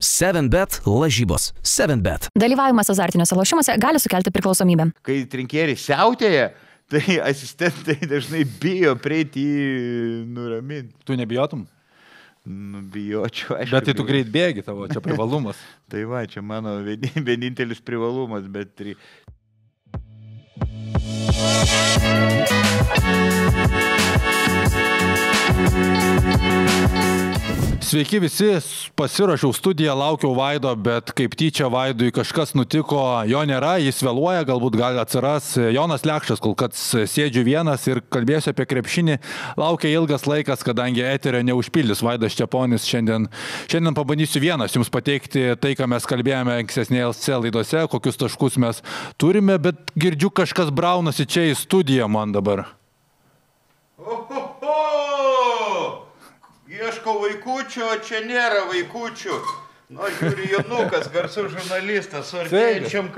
7bet lažybos. 7bet. Dalyvavimas azartiniuose lošimuose gali sukelti priklausomybę. Kai trinkieriai siautėja, tai asistentai dažnai bijo prieiti jį nuraminti. Tu nebijotum? Nu, bijočiau, aišku. Bet tai tu greit bėgi, tavo čia privalumas. Tai va, čia mano vienintelis privalumas, bet... Sveiki visi, pasiruošiau studiją, laukiau Vaido, bet kaip tyčia Vaidui kažkas nutiko, jo nėra, jis vėluoja, galbūt gali atsiras. Jonas Lekšas, kol kas sėdžiu vienas ir kalbėsiu apie krepšinį, laukia ilgas laikas, kadangi eterio neužpildys Vaidas Čeponis. Šiandien pabandysiu vienas jums pateikti tai, ką mes kalbėjome ankstesnėse laidose, kokius taškus mes turime, bet girdžiu kažkas braunasi čia į studiją man dabar. Ieškau vaikučių, o čia nėra vaikučių. Nu, žiūri, Jonukas, garsus žurnalistas, su artėjančiom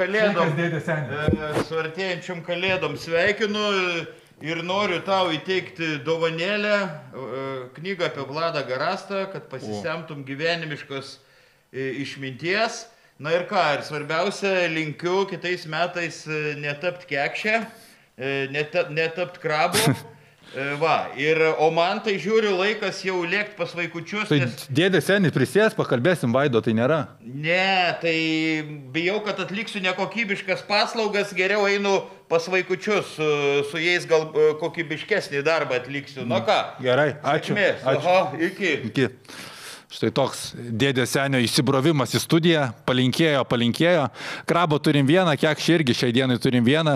kalėdom sveikinu ir noriu tau įteikti dovanėlę, knygą apie Vladą Garastą, kad pasisemtum gyvenimiškos išminties. Na ir ką, ir svarbiausia, linkiu kitais metais netapt kekšę, netapt krabu. Va, o man tai žiūriu laikas jau lėkt pas vaikučius. Tai dėdė senis prisės, pakalbėsim, Vaido, tai nėra. Ne, tai bijau, kad atliksiu nekokybiškas paslaugas, geriau einu pas vaikučius, su jais gal kokybiškesnį darbą atliksiu. Nu ką? Gerai, ačiū. Aha, iki. Štai toks dėdė senio įsibrovimas į studiją, palinkėjo. Krabo turim vieną, kekšį irgi šiai dienai turim vieną.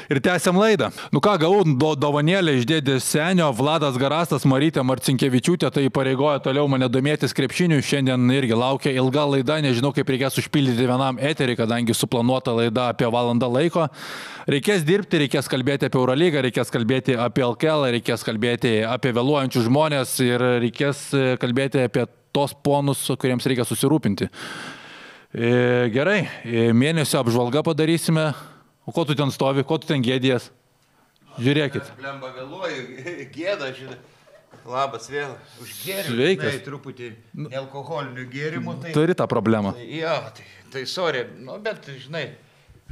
Ir tęsiam laidą. Nu ką, gavau dovanėlę iš dėdė senio, Vladas Garastas, Marytė Marcinkevičiūtė, tai pareigojo toliau mane domėtis krepšiniu. Šiandien irgi laukia ilga laida, nežinau kaip reikės užpildyti vienam eterį, kadangi suplanuota laida apie valandą laiko. Reikės dirbti, reikės kalbėti apie Eurolygą, reikės kalbėti apie LKL, reikės kalbėti apie vėluojančius žmonės ir reikės kalbėti apie tos ponus, kuriems reikia susirūpinti. Gerai, mėnesio apžvalgą padarysime. O ko tu ten stovi, ko tu ten gėdės? Žiūrėkit. Blemba vėluoju, gėda, žinai. Labas vėl. Užgėriau. Sveikas. Truputį nealkoholinių gėrimų. Tai... Turi tą problemą. Jo, tai sorry, nu, bet, žinai,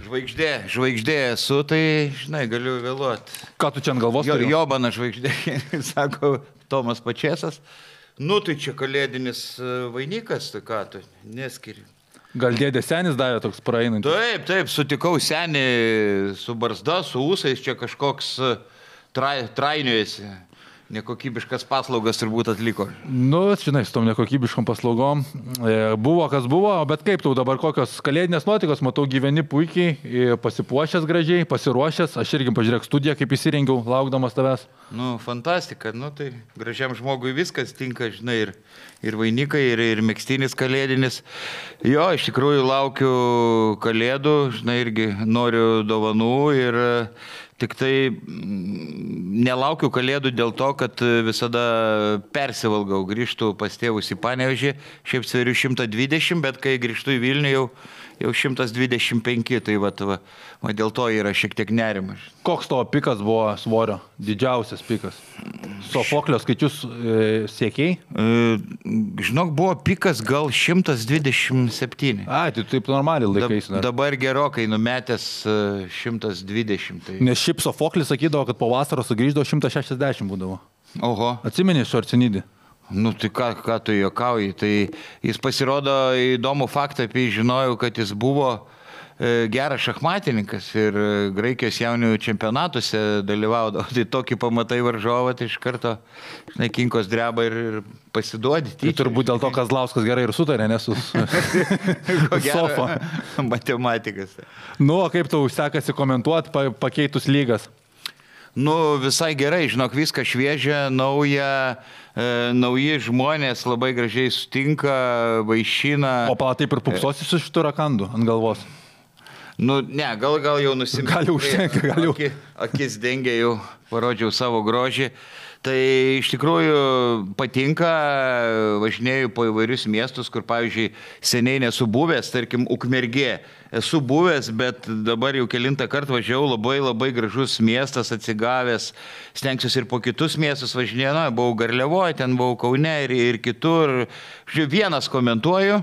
žvaigždė esu, tai, žinai, galiu vėluoti. Ką tu čia ant galvos turi? Jobana žvaigždė, sako Tomas Pačesas. Nu, tai čia kalėdinis vainikas, tai ką tu neskiri. Gal dėdė senis davė toks praeinantis? Taip, sutikau senį su barzda, su ūsais, čia kažkoks trainiojasi. Nekokybiškas paslaugas turbūt atliko. Nu, žinai, su tom nekokybiškom paslaugom. Buvo, kas buvo, bet kaip tau dabar kokios kalėdinės nuotaikos, matau, gyveni puikiai, pasipuošęs gražiai, pasiruošęs. Aš irgi pažiūrėk studiją, kaip įsirengiau, laukdamas tavęs. Nu, fantastika, nu tai gražiam žmogui viskas tinka, žinai, ir vainikai, ir megztinis kalėdinis. Jo, iš tikrųjų laukiu kalėdų, žinai, irgi noriu dovanų ir... Tik tai nelaukiu kalėdų dėl to, kad visada persivalgau, grįžtu pas tėvus į Panevėžį, šiaip sveriu 120, bet kai grįžtu į Vilnių jau 125, tai va, dėl to yra šiek tiek nerimas. Koks tavo pikas buvo svorio? Didžiausias pikas? Sofoklio skaičius siekiai? Žinok, buvo pikas gal 127. Ai, tai taip normaliai laikais. Dabar gerokai numetęs 120. Tai... Nes šiaip Sofoklis sakydavo, kad po vasaros sugrįždavo 160 būdavo. Oho. Atsimeni Švarcenidį? Nu tai ką tu juokauji, tai jis pasirodo įdomų faktą apie jį žinojau, kad jis buvo geras šachmatininkas ir Graikijos jaunių čempionatuose dalyvaudavo. Tai tokį pamatai varžovą, tai iš karto kinkos dreba ir pasiduodi. Tai turbūt dėl to Kazlauskas gerai ir sutarė, nes su Sofa. Matematikas. Nu, o kaip tau sekasi komentuoti pakeitus lygas? Nu, visai gerai, žinok, viską šviežia, nauji žmonės labai gražiai sutinka, vaišina. O taip ir pupsosis iš šitų rakandų ant galvos? Nu, ne, gal jau nusimė. Gal jau užtenka, gal jau. Akis dengia, jau parodžiau savo grožį. Tai iš tikrųjų patinka, važinėju po įvairius miestus, kur, pavyzdžiui, seniai nesu buvęs, tarkim, Ukmergė. Esu buvęs, bet dabar jau kelintą kartą važiavau, labai gražus miestas, atsigavęs, stengsiuosi ir po kitus miestus važinėju, buvau Garliavoje, ten buvau Kaune ir kitur. Vienas komentuoju.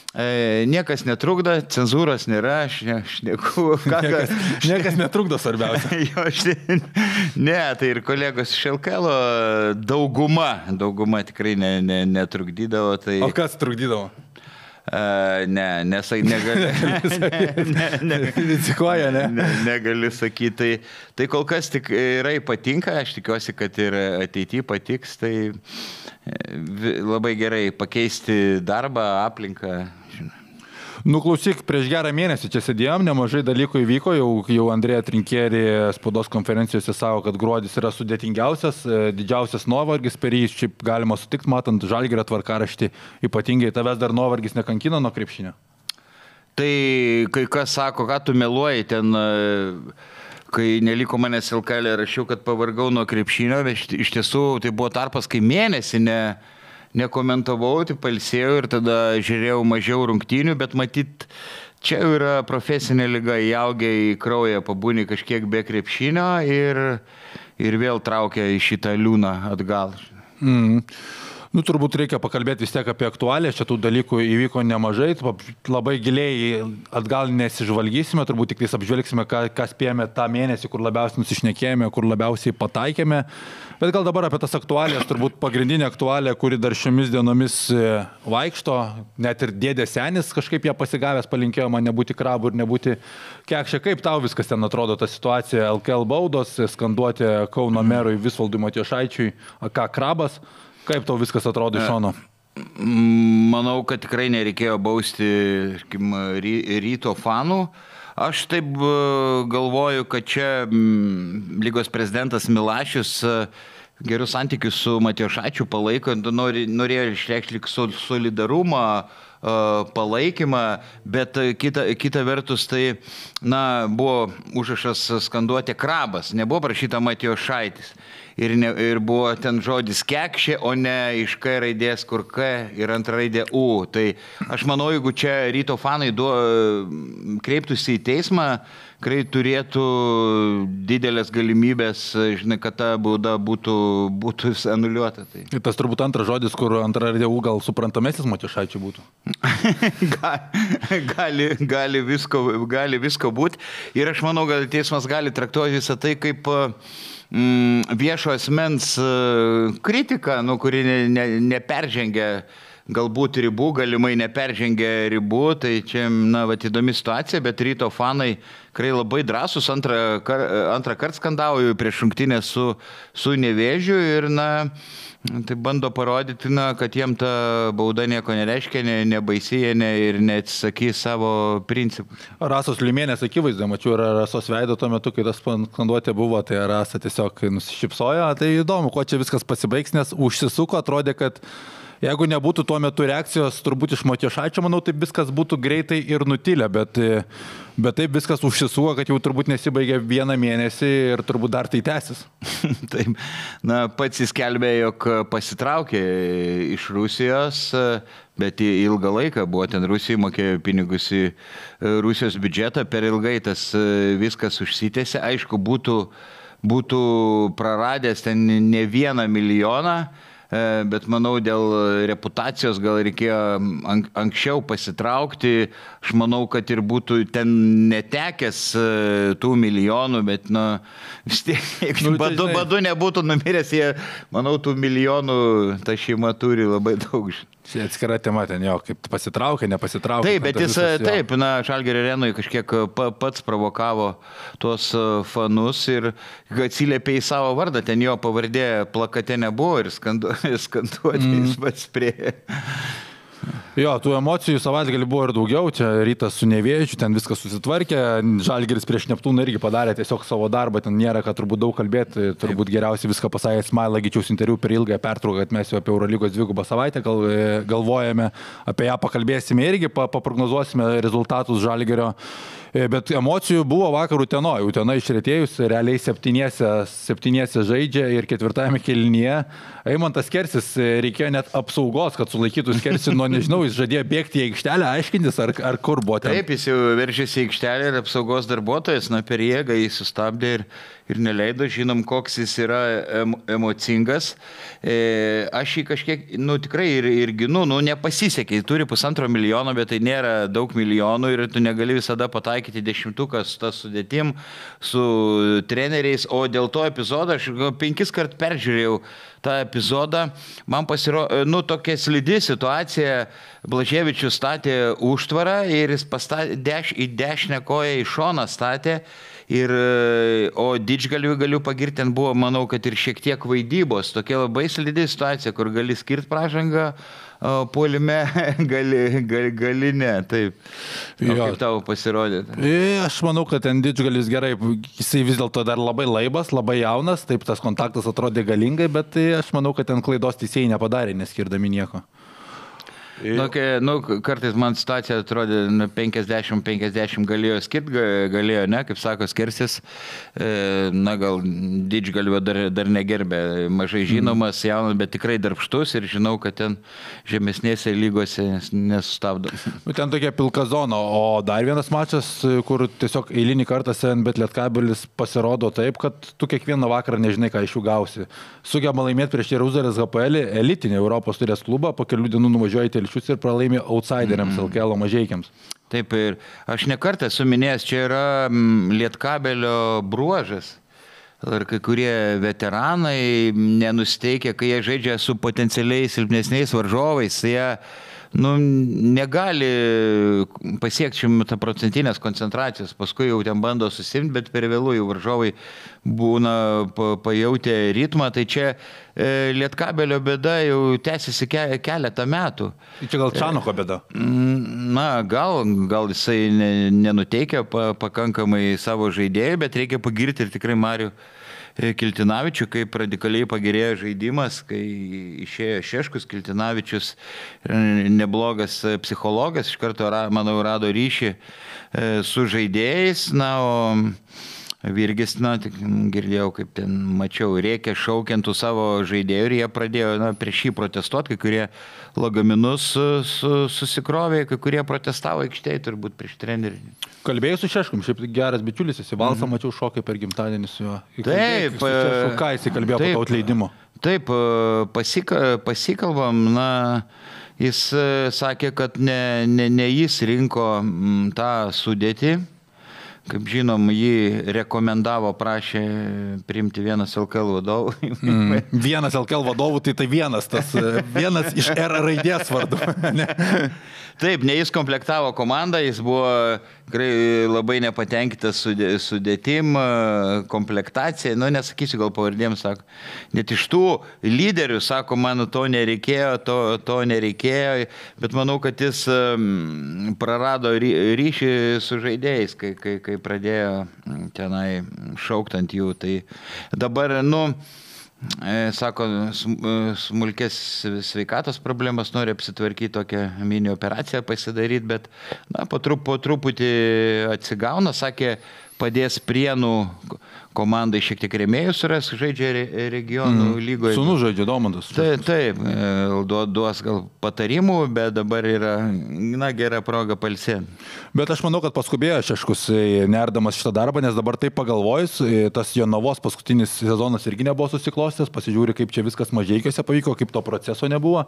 Niekas netrukdo, cenzūros nėra, aš šneku. Niekas netrukdo svarbiausia. Ne, tai ir kolegos iš LKL dauguma tikrai netrukdydavo. Tai... O kas trukdydavo? Negaliu. Rizikuoja, ne? Negaliu sakyti. Tai kol kas tikrai patinka, aš tikiuosi, kad ir ateityje patiks. Tai labai gerai pakeisti darbą, aplinką. Klausyk, prieš gerą mėnesį čia sėdėjom, nemažai dalykų įvyko, jau Andrėja Trinkieri spaudos konferencijose savo, kad gruodis yra sudėtingiausias, didžiausias nuovargis per jį, šiaip galima sutikti, matant Žalgirio tvarkaraštį, ypatingai tavęs dar nuovargis nekankina nuo krepšinio. Tai kai kas sako, ką tu meluoji, ten, kai neliko manęs LKL, rašiau, kad pavargau nuo krepšinio, bet iš tiesų tai buvo tarpas, kai mėnesį nekomentavau, tai palsėjau ir tada žiūrėjau mažiau rungtynių, bet matyt, čia yra profesinė liga, įaugę į kraują, pabūni kažkiek be krepšinio ir vėl traukia į šitą liūną atgal. Turbūt reikia pakalbėti vis tiek apie aktualiją, čia tų dalykų įvyko nemažai, labai giliai atgal nesižvalgysime, turbūt tik tais apžvelgsime, ką spėjome tą mėnesį, kur labiausiai nusišnekėjome, kur labiausiai pataikėme, bet gal dabar apie tas aktualijas, turbūt pagrindinė aktualija, kuri dar šiomis dienomis vaikšto, net ir dėdė senis kažkaip ją pasigavęs palinkėjo man nebūti krabu ir nebūti kekšė, kaip tau viskas ten atrodo ta situacija, LKL baudos, skanduoti Kauno merui Visvaldui Matijošaičiui, ką krabas. Kaip tau viskas atrodo iš šono? Manau, kad tikrai nereikėjo bausti Ryto fanų. Aš taip galvoju, kad čia lygos prezidentas Milašius gerus santykius su Matijošaičiu palaiko, norėjo išreikšti solidarumą, palaikymą, bet kita vertus tai, buvo užrašas skanduoti krabas, nebuvo parašyta Matijošaitis. Ir buvo ten žodis kekšė, o ne iš K raidės, kur K ir antra raidė U. Tai aš manau, jeigu čia Ryto fanai kreiptųsi į teismą, kai turėtų didelės galimybės, kad ta bauda būtų anuliuota. Tai. Ir tas turbūt antras žodis, kur antra raidė U gal suprantamesnis Matijošaičiui būtų. gali visko būti. Ir aš manau, gal teismas gali traktuoti visą tai kaip viešo asmens kritika, kuri neperžengia galbūt ribų, galimai neperžengia ribų, tai čia, įdomi situacija, bet Ryto fanai tikrai labai drąsus, antrą kartą skandavo prieš rungtynę su Nevėžiu ir, tai bando parodyti, kad jiem ta bauda nieko nereiškia, nebaisėja ir neatsisakys savo principų. Rasos Liumienės akivaizdė, mačiau, ir Rasos veido tuo metu, kai tas skanduotė buvo, tai Rasa tiesiog nusišypsojo, tai įdomu, kuo čia viskas pasibaigs, nes užsisuko, atrodė, kad jeigu nebūtų tuo metu reakcijos, turbūt iš Matijošaičio, manau, taip viskas būtų greitai ir nutilę, bet taip viskas užsisuko, kad jau turbūt nesibaigė vieną mėnesį ir turbūt dar tai tęsis. Taip, pats jis skelbė, jog pasitraukė iš Rusijos, bet ilgą laiką buvo ten Rusijai, mokėjo pinigus į Rusijos biudžetą, per ilgai tas viskas užsitęsė, aišku, būtų praradęs ten ne 1 milijoną, bet manau, dėl reputacijos gal reikėjo anksčiau pasitraukti. Aš manau, kad ir būtų ten netekęs tų milijonų, bet vis tiek badu nebūtų numiręs, jie, manau, tų milijonų ta šeima turi labai daug. Čia atskira tema ten jo, kaip pasitraukė, nepasitraukė. Taip, bet jis taip, Žalgirio arenoje kažkiek pats provokavo tuos fanus ir atsiliepė į savo vardą, ten jo pavardė plakate nebuvo ir skanduoti jis pats prie. Jo, tų emocijų savaitgalį buvo ir daugiau, čia Rytas su Nevėžiu, ten viskas susitvarkė, Žalgiris prieš Neptūną irgi padarė tiesiog savo darbą, ten nėra, kad turbūt daug kalbėti, turbūt geriausiai viską pasakė Smailagičiaus interviu per ilgąją pertrauką, kad mes jau apie Eurolygos 2 savaitę galvojame, apie ją pakalbėsime irgi, paprognozuosime rezultatus Žalgirio Bet emocijų buvo vakar Utenoje. Utena išretėjus, realiai septyniese žaidžia ir ketvirtajame kėlinyje. Eimantas Kersis reikėjo net apsaugos, kad sulaikytų Kersį, nežinau, jis žadėjo bėgti į aikštelę, aiškintis, ar kur buvo ten. Taip, jis jau veržėsi į aikštelę ir apsaugos darbuotojas, per jėgą jį sustabdė ir neleido, žinom, koks jis yra emocingas. Aš jį kažkiek, tikrai ir ginu, nepasisekė, jis turi 1,5 milijono, bet tai nėra daug milijonų ir tu negali visada pataikyti 10-tuką su tas sudėtim, su treneriais, o dėl to epizodo aš 5 kart peržiūrėjau tą epizodą, man pasirodė, tokia slidi situacija, Blaževičius statė užtvarą ir jis į dešinę koją į šoną statė. O Didžgalviui galiu pagirti, ten buvo, manau, kad ir šiek tiek vaidybos, tokia labai slidi situacija, kur gali skirti pražangą, puolime gali ne, taip. Kaip tau pasirodė? Aš manau, kad ten Didžgalis gerai, jisai vis dėlto dar labai laibas, labai jaunas, taip tas kontaktas atrodė galingai, bet aš manau, kad ten klaidos teisėjai nepadarė, neskirdami nieko. Kartais man situacija atrodė 50-50 galėjo skirti, galėjo, ne, kaip sako Kersis, gal Didžgalvio dar negerbė, mažai žinomas, jaunas, bet tikrai darbštus ir žinau, kad ten žemesnėse lygose nesustabdo. Ten tokia pilka zona, o dar vienas mačas, kur tiesiog eilinį kartą bet Lietkabelis pasirodo taip, kad tu kiekvieną vakarą nežinai, ką iš jų gausi. Sugeba laimėti prieš Jeruzalės HPL, elitinį Europos turės klubą, po kelių dienų nuvažiuoja į Telšius ir pralaimė outsideriams, LKL mažeikiams. Taip, ir aš nekartą esu minėjęs, čia yra Lietkabelio bruožas. Ir kai kurie veteranai nenusteikia, kai jie žaidžia su potencialiai silpnesniais varžovais, jie negali pasiekti 100% koncentracijos, paskui jau ten bando susimti, bet per vėlų jau varžovai būna pajautę ritmą, tai čia Lietkabelio bėda jau tęsiasi keletą metų. Čia gal Čanoko bėda? Gal jisai nenuteikia pakankamai savo žaidėjų, bet reikia pagirti ir tikrai Marių Kiltinavičių, kaip radikaliai pagerėjo žaidimas, kai išėjo Šeškus, Kiltinavičius neblogas psichologas, iš karto, manau, rado ryšį su žaidėjais, o Virgis, tik girdėjau, kaip ten mačiau, rėkė šaukiantų savo žaidėjų ir jie pradėjo prieš jį protestuoti, kai kurie lagaminus susikrovė, kai kurie protestavo aikštėje, turbūt prieš trenerį. Kalbėjau su Šeškum, šiaip geras bičiulis, jis į Valsą mačiau šokai per gimtadienį su juo. Taip. Ką jis kalbėjo po to atleidimo? Taip, pasikalbam, jis sakė, kad ne jis rinko tą sudėtį. Kaip žinom, jį rekomendavo, prašė priimti vienas LKL vadovų. Vienas LKL vadovų, tai vienas iš R raidės vardu. Taip, ne jis komplektavo komandą, jis buvo tikrai labai nepatenkintas sudėtim, komplektacija, nesakysiu gal pavardėm, sako, net iš tų lyderių, sako, man to nereikėjo, to nereikėjo, bet manau, kad jis prarado ryšį su žaidėjais, kai pradėjo tenai šaukt ant jų, tai dabar, sako, smulkės sveikatos problemas, nori apsitvarkyti tokią mini operaciją pasidaryti, bet po truputį atsigauna, sakė, padės Prienų komandai šiek tiek rėmėjus suras, žaidžia regionų lygoje. Sūnus žaidžia Domantas. Taip, duos gal patarimų, bet dabar yra gera proga pailsėti. Bet aš manau, kad paskubėjo Šeškus nerdamas šitą darbą, nes dabar taip pagalvojus, tas Jonavos paskutinis sezonas irgi nebuvo susiklostęs, pasižiūri, kaip čia viskas Mažeikiuose pavyko, kaip to proceso nebuvo.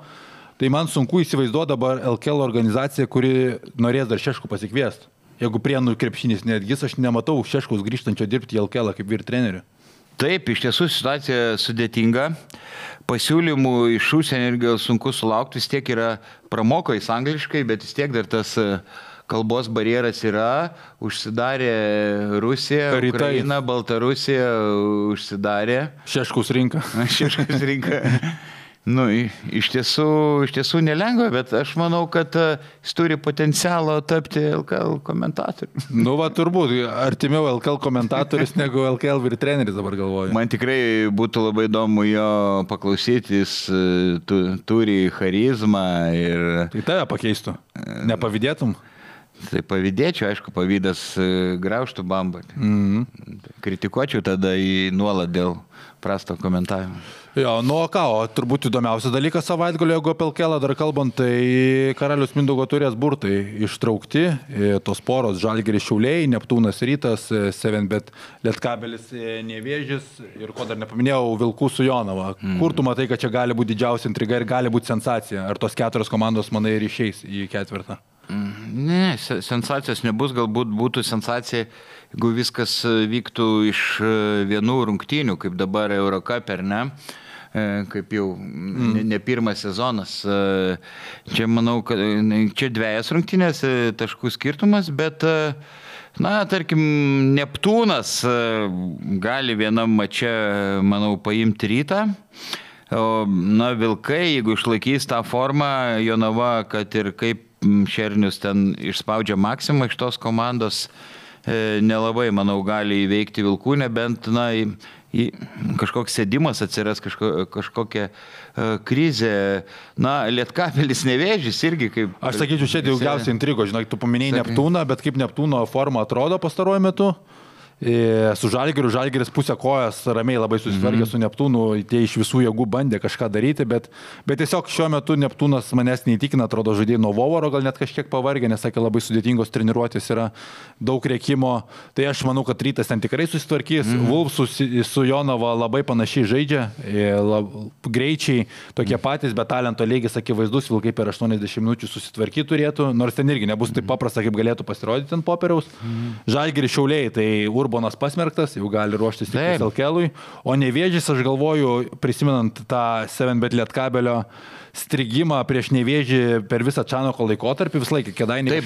Tai man sunku įsivaizduoti dabar LKL organizaciją, kuri norės dar Šeškų pasikviesti. Jeigu Prienų krepšinis netgis, aš nematau Šeškaus grįžtančio dirbti į LKL kaip vyr trenerių. Taip, iš tiesų situacija sudėtinga. Pasiūlymų iš užsienio irgi sunku sulaukti, vis tiek yra pramoko jis angliškai, bet vis tiek dar tas kalbos barjeras yra. Užsidarė Rusija, Ukraina, Baltarusija užsidarė. Šeškaus rinka. Šeškaus rinka. Iš tiesų nelengva, bet aš manau, kad jis turi potencialo tapti LKL komentatoriu. Turbūt, artimiau LKL komentatorius negu LKL vyr treneris dabar galvoju. Man tikrai būtų labai įdomu jo paklausyti, jis turi charizmą ir... Tai tave pakeistų, nepavydėtum? Tai pavydėčiau, aišku, pavydas graužtų bambą. Kritikuočiau tada į nuolat dėl prasto komentavimo. Jo, nu ką, o turbūt įdomiausias dalykas savaitgalio, jeigu apie LKL dar kalbant, tai Karalius Mindaugo Taurės burtai ištraukti, tos poros Žalgiris Šiauliai, Neptūnas Rytas, 7bet Lietkabelis Nevėžis ir ko dar nepaminėjau, Vilkų su Jonava. Kur tu matai, kad čia gali būti didžiausia intriga ir gali būti sensacija? Ar tos 4 komandos, manai, ir išeis į ketvirtą? Ne, sensacijos nebus, galbūt būtų sensacija, jeigu viskas vyktų iš vienų rungtynių, kaip dabar Eurocup, ar ne? Kaip jau ne pirmas sezonas. Čia manau, kad čia 2 rungtynės taškų skirtumas, bet, na, tarkim, Neptūnas gali vienam mače, manau, paimti Rytą. O, na, Vilkai, jeigu išlaikys tą formą, Jonava, kad ir kaip Šernius ten išspaudžia maksimą iš tos komandos, nelabai, manau, gali įveikti Vilkų, nebent, na, kažkoks sėdimas atsiras, kažkokia krizė. Na, Lietkabelis Nevėžis irgi kaip... Aš sakyčiau, čia daugiausiai intrigo, žinai, tu paminėjai Neptūną, bet kaip Neptūno forma atrodo pastaruoju metu? Su Žalgiris pusę kojas ramiai labai susitvarkė su Neptūnu, tie iš visų jėgų bandė kažką daryti, bet tiesiog šiuo metu Neptūnas manęs neįtikina, atrodo žaidėjai nuo Vovoro, gal net kažkiek pavargė, nes sakė, labai sudėtingos treniruotės yra, daug rėkimo, tai aš manau, kad Rytas ten tikrai susitvarkys, Wolves su Jonava labai panašiai žaidžia, greičiai tokie patys, bet talento lygis akivaizdus, Vilkai per 80 minučių susitvarkyti turėtų, nors ten irgi nebus taip paprasta, kaip galėtų pasirodyti ant popieriaus. Žalgiris Šiauliai, tai Urbonas pasmerktas, jau gali ruoštis tik LKL-ui, o Nevėžis, aš galvoju, prisimenant tą 7bet Lietkabelio strigimą prieš Nevėžį per visą Čanoko laikotarpį, visą laiką Kėdainiai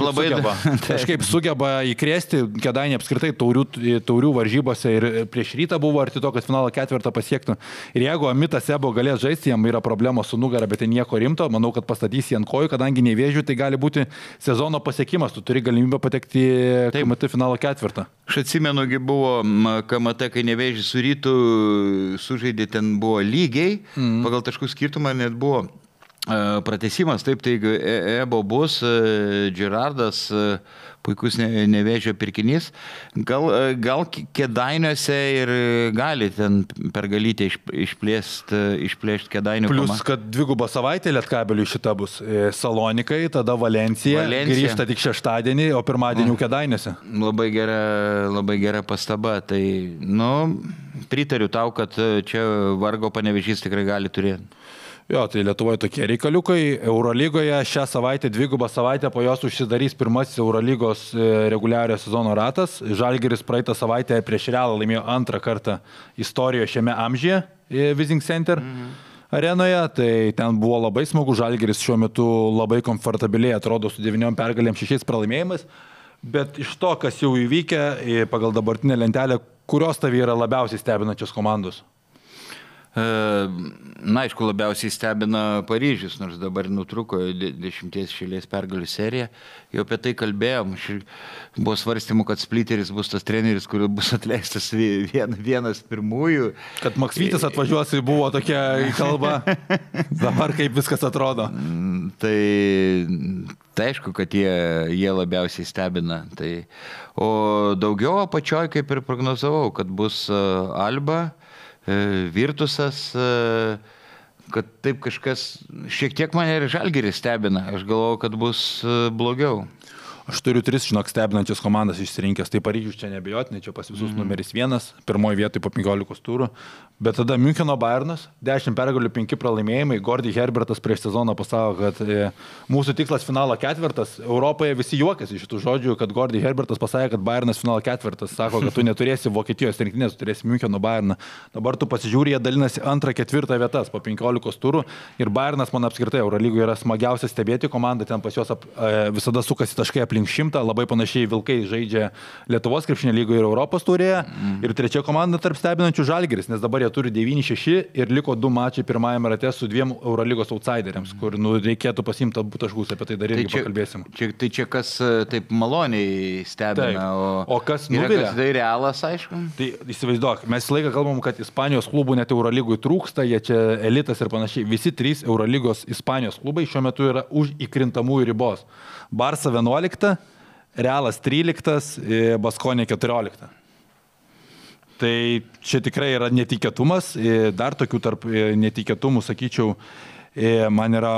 sugeba įkrėsti, Kėdainiai apskritai taurių varžybose ir prieš Rytą buvo arti to, kad finalo 4 pasiektų. Ir jeigu Amitas Ebo galės žaisti, jam yra problemos su nugara, bet nieko rimto, manau, kad pastatys jį ant kojų, kadangi Nevėžių tai gali būti sezono pasiekimas, tu turi galimybę patekti KMT finalo 4. Aš atsimenu, buvo KMT, kai Nevėžis su Rytu sužaidė, ten buvo lygiai, pagal taškų skirtumą net buvo pratęsimas, taip, tai Ebo bus, Gerardas, puikus Nevėžio pirkinys, gal Kėdainiuose ir gali ten per galytę išplėšti Kėdainių komandą. Plius, kad 2 savaitė Lietkabeliui šita bus Salonikai, tada Valencija, grįžta tik šeštadienį, o pirmadienį Kėdainiuose. Labai gera pastaba, tai, nu, pritariu tau, kad čia vargo Panevėžys tikrai gali turėti. Jo, tai Lietuvoje tokie reikaliukai. Eurolygoje šią savaitę, 2 savaitę po jos užsidarys pirmasis Eurolygos reguliariojo sezono ratas. Žalgiris praeitą savaitę prieš Realą laimėjo 2 kartą istorijoje šiame amžiuje Vizing Center arenoje. Tai ten buvo labai smagu. Žalgiris šiuo metu labai komfortabiliai atrodo su 9 pergalėm, 6 pralaimėjimais. Bet iš to, kas jau įvykę pagal dabartinę lentelę, kurios tavį yra labiausiai stebinančios komandos? Na, aišku, labiausiai stebina Paryžius, nors dabar nutruko 10 šilės pergalių serija. Jau apie tai kalbėjom. Buvo svarstymų, kad Splitteris bus tas treneris, kuris bus atleistas vienas pirmųjų. Kad Maksvytis atvažiuos, buvo tokia kalba. Dabar kaip viskas atrodo. Tai aišku, kad jie labiausiai stebina. O daugiau apačioj, kaip ir prognozavau, kad bus Alba, Virtusas, kad taip kažkas, šiek tiek mane ir Žalgiris stebina. Aš galvoju, kad bus blogiau. Aš turiu 3, žinok, stebinančias komandas išsirinkęs. Tai Paryžius čia nebejotinai, čia pas visus numeris 1, pirmoji vietoj po 15 turų. Bet tada Müncheno Bayernas, 10 pergalių, 5 pralaimėjimai. Gordy Herbertas prieš sezoną pasako, kad mūsų tikslas finalo 4. Europoje visi juokiasi iš tų žodžių, kad Gordy Herbertas pasakė, kad Bayernas finalo 4. Sako, kad tu neturėsi Vokietijos rinktinės, tu turėsi Müncheno Bayerną. Dabar tu pasižiūri, jie dalinasi 2, 4 vietas po 15 turų. Ir Bayernas, man apskritai, Eurolygoje yra smagiausia stebėti komandą, ten pas juos visada sukasi taškai aplink 100, labai panašiai Vilkai žaidžia Lietuvos krepšinio lygoje ir Europos turėje. Ir 3 komanda tarp stebinančių Žalgiris, nes dabar jie turi 9-6 ir liko 2 mačai pirmajame rate su 2 Eurolygos outsideriams, kur reikėtų pasiimti abu taškus, apie tai dar irgi pakalbėsim. Tai čia kas taip maloniai stebina, o kas nuvilia? Tai Realas, aišku. Tai įsivaizduok, mes laiką kalbam, kad Ispanijos klubų net Eurolygui trūksta, jie čia elitas ir panašiai. Visi 3 Eurolygos Ispanijos klubai šiuo metu yra už įkrintamųjų ribos. Barsa 11, Realas 13, Baskonė 14. Tai čia tikrai yra netikėtumas, dar tokių tarp netikėtumų, sakyčiau, man yra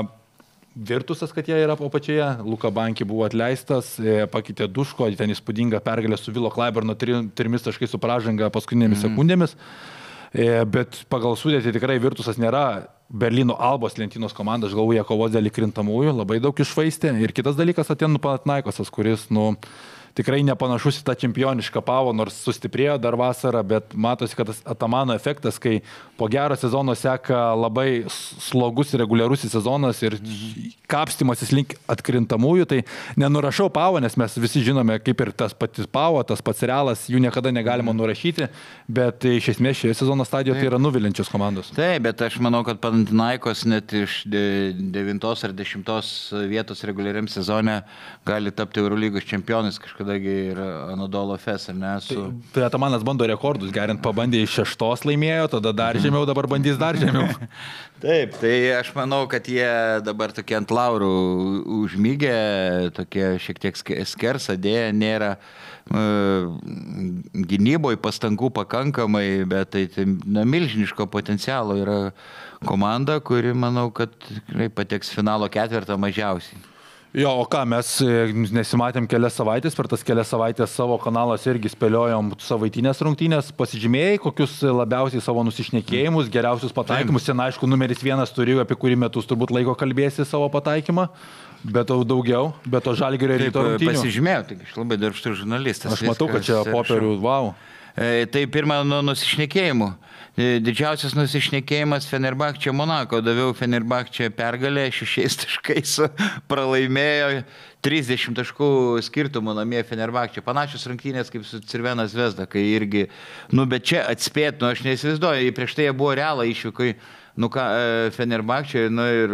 Virtusas, kad jie yra apačioje, Luka Banki buvo atleistas, pakeitė Duško, ten įspūdinga pergalė su Vilo Klaiberno 3 taškai su pražanga paskutinėmis sekundėmis, bet pagal sudėtį tikrai Virtusas nėra Berlyno Albos lentynos komanda, aš galvoju, jie kovos dėl įkrintamųjų, labai daug iššvaistė. Ir kitas dalykas Atėnų Panathinaikosas, kuris, tikrai nepanašus į tą čempionišką Pavo, nors sustiprėjo dar vasarą, bet matosi, kad tas Atamano efektas, kai po gero sezono seka labai slogus ir reguliarusis sezonas ir kapstymasis link atkrintamųjų, tai nenurašau Pavo, nes mes visi žinome, kaip ir tas patys Pavo, tas pats Realas, jų niekada negalima nurašyti, bet iš esmės šioje sezono stadijoje tai yra nuvilinčios komandos. Taip, bet aš manau, kad Panathinaikos net iš 9 ar 10 vietos reguliariam sezone gali tapti Eurolygos čempionais kažkada. Ir Anadolo Efes, ar ne? Tai Atamanas bando rekordus gerinti, pabandė iš 6 laimėjo, tada dar žemiau, dabar bandys dar žemiau. Taip, tai aš manau, kad jie dabar tokie ant laurų užmygė, tokie šiek tiek skersadėję, nėra gynyboje pastangų pakankamai, bet tai milžiniško potencialo yra komanda, kuri, manau, kad pateks finalo ketvirtą mažiausiai. Jo, o ką, mes nesimatėm kelias savaitės, per tas kelias savaitės savo kanalas irgi spėliojom savaitinės rungtynės, pasižymėjai, kokius labiausiai savo nusišnekėjimus, geriausius pataikymus, ten aišku, numeris 1 turiu, apie kurį metus turbūt laiko kalbėsi savo pataikymą, bet daugiau, bet to Žalgirio Ryto rungtynių. Pasižymėjau, tik aš labai darbštus žurnalistas. Aš matau, kad čia popierių, wow. Tai pirmą nusišnekėjimų. Didžiausias nusišnekėjimas Fenerbahčė Monako. Daviau Fenerbahčė pergalę 6 taškais, pralaimėjo 30 taškų skirtumų namie Fenerbahčė. Panašios rungtynės kaip su Crvena Zvezda, kai irgi, bet čia atspėt, aš neįsivaizduoju, prieš tai jie buvo Realą išvykai, Fenerbahčė, ir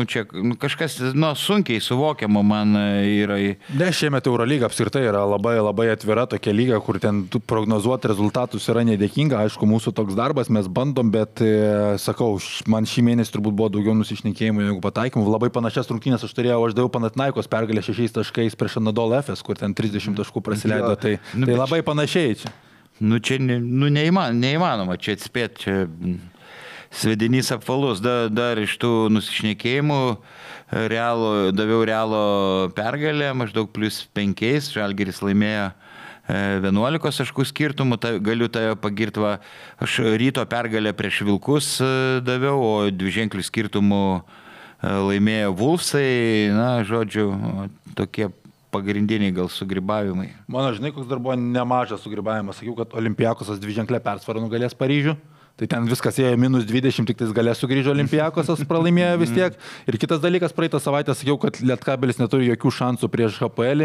čia kažkas, sunkiai suvokiama man yra. Ne, šiemet Eurolyga apskritai yra labai, labai atvira tokia lyga, kur ten prognozuoti rezultatus yra nedėkinga. Aišku, mūsų toks darbas, mes bandom, bet sakau, man šį mėnesį turbūt buvo daugiau nusišnekėjimų negu pataikymų. Labai panašias rungtynės aš daviau Panathinaikos pergalę 6 taškais prieš Anadolo Efes, kur ten 30 taškų praleido. Tai labai panašiai čia. Čia neįmanoma, čia atspėti, čia svedinys apvalus. Dar iš tų nusišnekėjimų daviau Realo pergalę, maždaug +5, Žalgiris laimėjo 11 taškų skirtumų, galiu tave pagirti, aš Ryto pergalę prieš Vilkus daviau, o 2-ženklių skirtumų laimėjo Vulfsai, žodžiu, tokie pagrindiniai gal sugrybavimai. Mano, žinai, koks dar buvo nemažas sugrybavimas, sakiau, kad Olimpiakosas 2-ženklę persvarą nugalės Paryžių. Tai ten viskas ėjo -20, tik tais galės sugrįžo Olimpiakosas, pralaimėjo vis tiek. Ir kitas dalykas, praeitą savaitę sakiau, kad Lietkabelis neturi jokių šansų prieš HPL,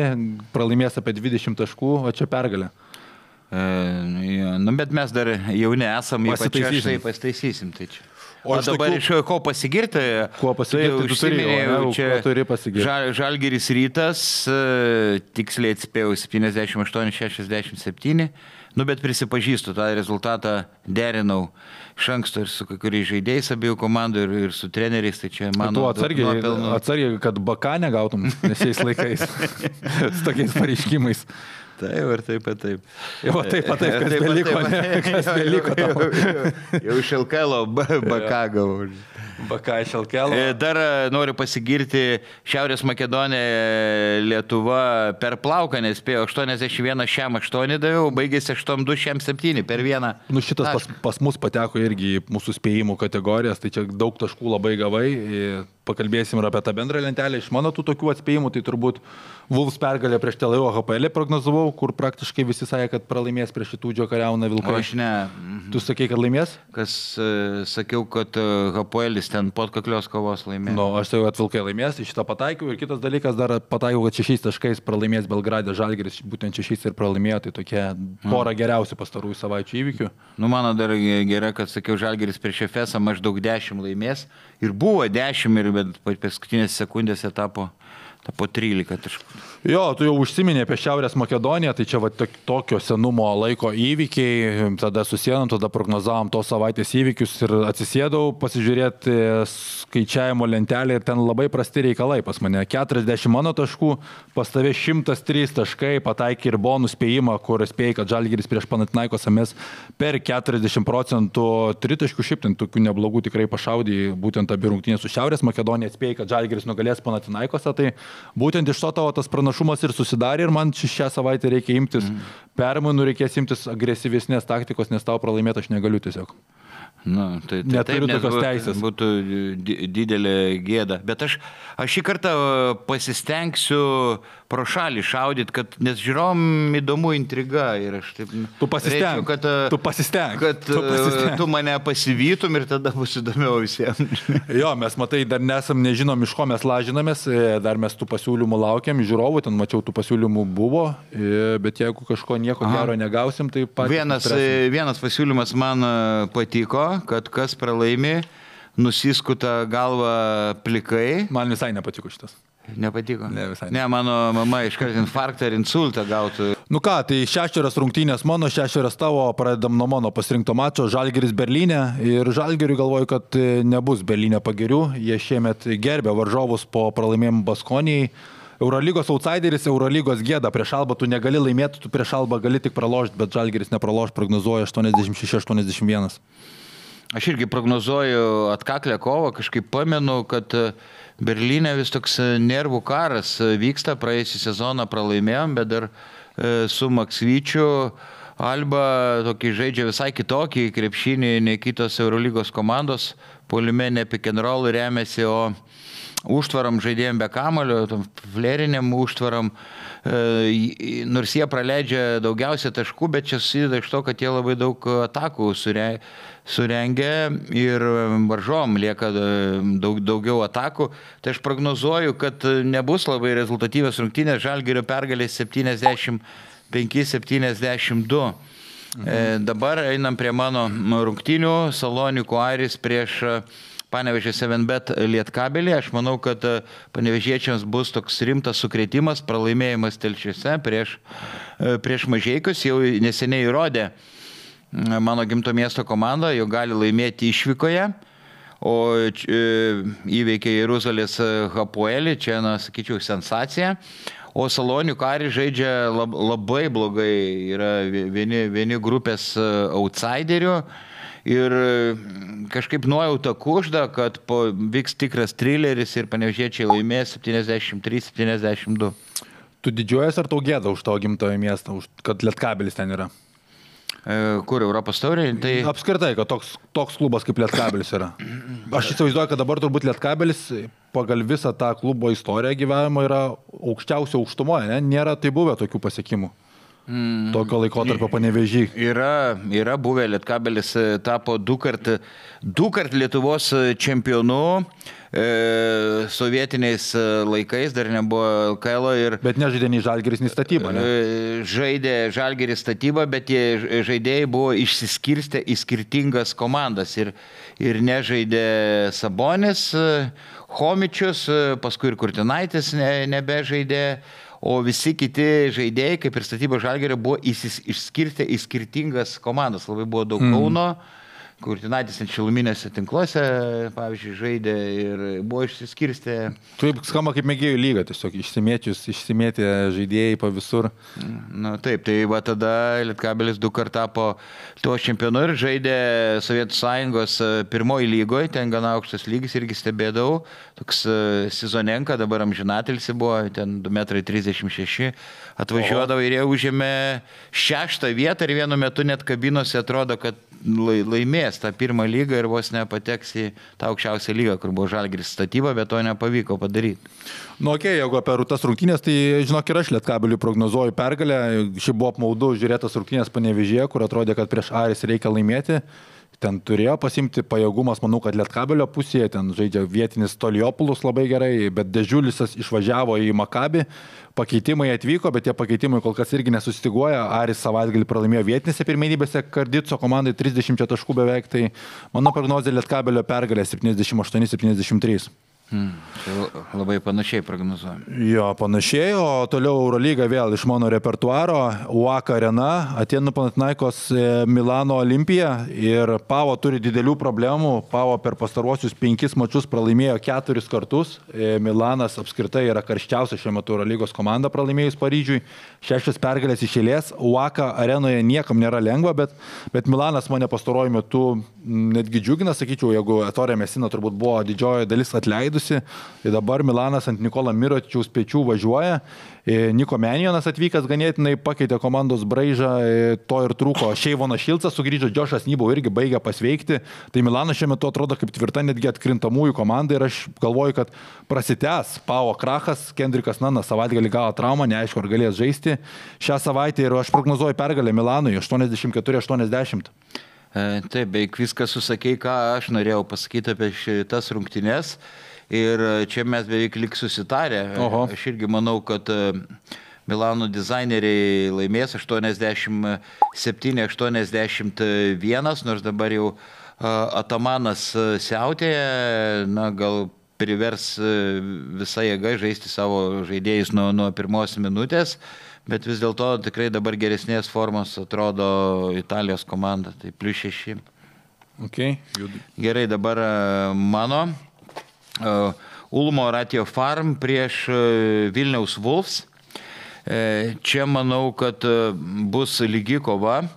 pralaimės apie 20 taškų, o čia pergalė. Bet mes dar jauni esam, pasitaisysim. Tai čia. O dabar iš ko pasigirti? Kuo pasigirti, turi pasigirti. Žalgiris Rytas, tiksliai atspėjau 78-67. Bet prisipažįstu, tą rezultatą derinau iš anksto ir su kai kuriais žaidėjais abiejų komandų ir su treneriais, tai čia mano nuopelnų. Atsargiai, kad BK negautum šiais laikais su tokiais pareiškimais. Taip. Jau taip, kas beliko. Jau iš LKL BK gavau. BK iš LKL. Dar noriu pasigirti, Šiaurės Makedonija, Lietuva per plauką nespėjo, 81-8 daviau, baigėsi 8-2-7 per vieną. Šitas pas mus pateko irgi į mūsų spėjimų kategorijas, tai čia daug taškų labai gavai. Pakalbėsim ir apie tą bendrą lentelę. Iš mano tų tokių atspėjimų, tai turbūt Vulfs pergalė prieš TLO HPL prognozavau, kur praktiškai visi sakė, kad pralaimės prieš Šitūdžio Kariauną Vilką. Aš ne. Tu sakei, kad laimės? Kas sakiau, kad HPL'is ten podkaklios kovos laimės. Aš sakiau, kad Vilkai laimės, iš šitą pataikiau. Ir kitas dalykas, dar pataikiau, kad 6 taškais pralaimės Belgrade Žalgiris, būtent 6 ir pralaimėjo, tai tokie pora geriausių pastarųjų savaičių įvykių. Mano dar gerai, kad sakiau, Žalgiris prieš Efesą maždaug 10 laimės. Ir buvo 10, bet paskutinės sekundėse tapo po 13 taškų. Jo, tu jau užsiminė apie Šiaurės Makedoniją, tai čia va tokio senumo laiko įvykiai, tada susėdom, tada prognozavom tos savaitės įvykius ir atsisėdau pasižiūrėti skaičiavimo lentelę ir ten labai prasti reikalai pas mane. 40 mano taškų, pas tave 103 taškai, pataikė ir buvo nuspėjimą, kur spėjai, kad Žalgiris prieš Panathinaikosą mes per 40% tritaškių, šiaip ten tokių neblogų tikrai pašaudė, būtent abi rungtynės su Šiaurės Makedonija, spėjai, kad Žalgiris nugalės Panathinaikosą, tai būtent iš to tavo tas pranašumas ir susidarė ir man šią savaitę reikia imtis permainų, reikės imtis agresyvesnės taktikos, nes tau pralaimėti aš negaliu tiesiog. Nu, tai neturiu tokios teisės. Būtų didelė gėda. Bet aš šį kartą pasistengsiu pro šalį šaudyti, nes žiūrom įdomu intriga ir aš taip... Tu pasistenk, kad tu mane pasivytum ir tada bus įdomiau visiems. Jo, mes matai, dar nežinom, iš ko mes lažinamės, dar mes tų pasiūlymų laukiam, žiūrovų, ten mačiau, tų pasiūlymų buvo, bet jeigu kažko nieko gero negausim, tai patys... Vienas pasiūlymas man patiko, kad kas pralaimi, nusiskuta galva plikai. Man visai nepatiko šitas. Nepatiko? Ne, visai. Ne, mano mama iškart infarktą ir insultą gautų. Nu ką, tai 6 rungtynės mano, 6 tavo, pradedam nuo mano pasirinkto mačo, Žalgiris Berlyne. Ir Žalgiriui galvoju, kad nebus Berlyne pagirių. Jie šiemet gerbė varžovus po pralaimėjimų Baskonijai. Eurolygos outsideris, Eurolygos gėda. Prieš Albą tu negali laimėti, tu prieš Albą gali tik pralošti, bet Žalgiris nepraloš, prognozuoja 86-81. Aš irgi prognozuoju atkaklę kovą, kažkaip pamenu, kad Berlyne vis toks nervų karas vyksta, praėjusį sezoną pralaimėjom, bet dar su Maksvyčiu Alba tokį žaidžia visai kitokį krepšinį nei kitos Eurolygos komandos, puolime ne pick and roll remiasi, o užtvaram žaidėjom be kamalio, fleriniam užtvaram, nors jie praleidžia daugiausia taškų, bet čia susideda iš to, kad jie labai daug atakų surengia ir varžom lieka daugiau atakų. Tai aš prognozuoju, kad nebus labai rezultatyvios rungtynės, Žalgirio pergalės 75-72. Dabar einam prie mano rungtynių, Salonikų Airis prieš Panevėžio 7bet Lietkabelį. Aš manau, kad panevėžiečiams bus toks rimtas sukrėtimas, pralaimėjimas Telšiuose prieš Mažeikius. Jau neseniai įrodė mano gimto miesto komanda, jau gali laimėti išvykoje, o įveikė Jeruzalės Hapoelį, čia, sakyčiau, sensacija. O Salonikų Airis žaidžia labai blogai, yra vieni grupės outsiderių. Ir kažkaip nuojauta kužda, kad vyks tikras trileris ir panevėžiečiai laimės 73-72. Tu didžiuojas ar tau gėda už tavo gimtojo miestą, kad Lietkabelis ten yra? Kur Europos taurė? Tai... Apskritai, kad toks klubas kaip Lietkabelis yra. Aš įsivaizduoju, kad dabar turbūt Lietkabelis pagal visą tą klubo istoriją gyvenimo yra aukščiausio aukštumoje, ne? Nėra tai buvę tokių pasiekimų. Tokio laikotarpio Panevėžy. Yra buvę, Lietkabelis tapo du kart Lietuvos čempionu sovietiniais laikais, dar nebuvo LKL ir... Bet nežaidė nei Žalgiris, nei Statyba, ne? Žaidė Žalgiris Statyba, bet tie žaidėjai buvo išsiskirstę į skirtingas komandas ir nežaidė Sabonis, Chomičius, paskui ir Kurtinaitis nebežaidė. O visi kiti žaidėjai, kaip ir Statyba Žalgirio, buvo išskirstę į skirtingas komandas. Labai buvo daug Kauno, Kurtinaitis ant šiluminėse tinkluose, pavyzdžiui, žaidė ir buvo išsiskirstę. Taip skamba kaip mėgėjų lyga, tiesiog išsimėtė žaidėjai po visur. Na taip, tai va tada Lietkabelis 2 kart tapo tuo čempionu ir žaidė Sovietų Sąjungos pirmoji lygoje, ten gana aukštas lygis, irgi stebėdavau. Toks Sizonenka, dabar amžinatilsi buvo, ten 2,36 m, atvažiuodavo ir jie užėmė 6 vietą ir vienu metu net kabinose atrodo, kad laimės tą pirmą lygą ir vos nepateks į tą aukščiausią lygą, kur buvo Žalgiris Statyba, bet to nepavyko padaryti. Nu, okei, jeigu apie tas rungtynės, tai žinok, ir aš Lietkabeliui prognozuoju pergalę. Ši buvo apmaudu žiūrėtas rungtynės Panevėžyje, kur atrodė, kad prieš Airis reikia laimėti. Ten turėjo pasimti pajėgumas, manau, kad Lietkabelio pusėje, ten žaidžia vietinis Toliopoulos labai gerai, bet Dežiulisas išvažiavo į Makabį, pakeitimai atvyko, bet tie pakeitimai kol kas irgi nesusistiguoja. Airis savaitgalį pralaimėjo vietinėse pirmenybėse Kardico komandai 30 taškų beveik, tai mano prognozė Lietkabelio pergalė 78-73. Labai panašiai prognozuojam. Jo, panašiai, o toliau Eurolyga vėl iš mano repertuaro, UAK Arena, Atėnų Panathinaikos Milano Olimpija ir Pavo turi didelių problemų, Pavo per pastaruosius 5 mačus pralaimėjo 4 kartus, Milanas apskritai yra karščiausia šiuo metu Eurolygos komanda pralaimėjus Paryžiui, 6 pergalės iš eilės, UAK Arenoje niekam nėra lengva, bet Milanas mane pastaruoju metu netgi džiugina, sakyčiau, jeigu Ettore Messina turbūt buvo didžioji dalis atleidusi. Tai dabar Milanas ant Nikola Mirotičiaus pečių važiuoja. Niko Menjonas atvykęs ganėtinai pakeitė komandos braižą, to ir trūko. Šeivonas Šilcas sugrįžo, Džošas Nybau irgi baigė pasveikti. Tai Milanas šiuo metu atrodo kaip tvirta netgi atkrintamųjų komanda ir aš galvoju, kad prasitęs Pavo krachas, Kendrikas Nanas savaitgalį gavo traumą, neaišku, ar galės žaisti šią savaitę ir aš prognozuoju pergalę Milanui 84-80. Taip, beveik viską susakei, ką aš norėjau pasakyti apie šitas rungtynes. Ir čia mes beveik lik susitarę. Oho. Aš irgi manau, kad Milano dizaineriai laimės 87-81, nors dabar jau Atamanas siautėja, gal privers visą jėgą žaisti savo žaidėjus nuo pirmos minutės. Bet vis dėlto tikrai dabar geresnės formos atrodo Italijos komanda, tai +6. Okay. Gerai, dabar mano Ulmo Ratio Farm prieš Vilniaus Wolves. Čia manau, kad bus lygi kova,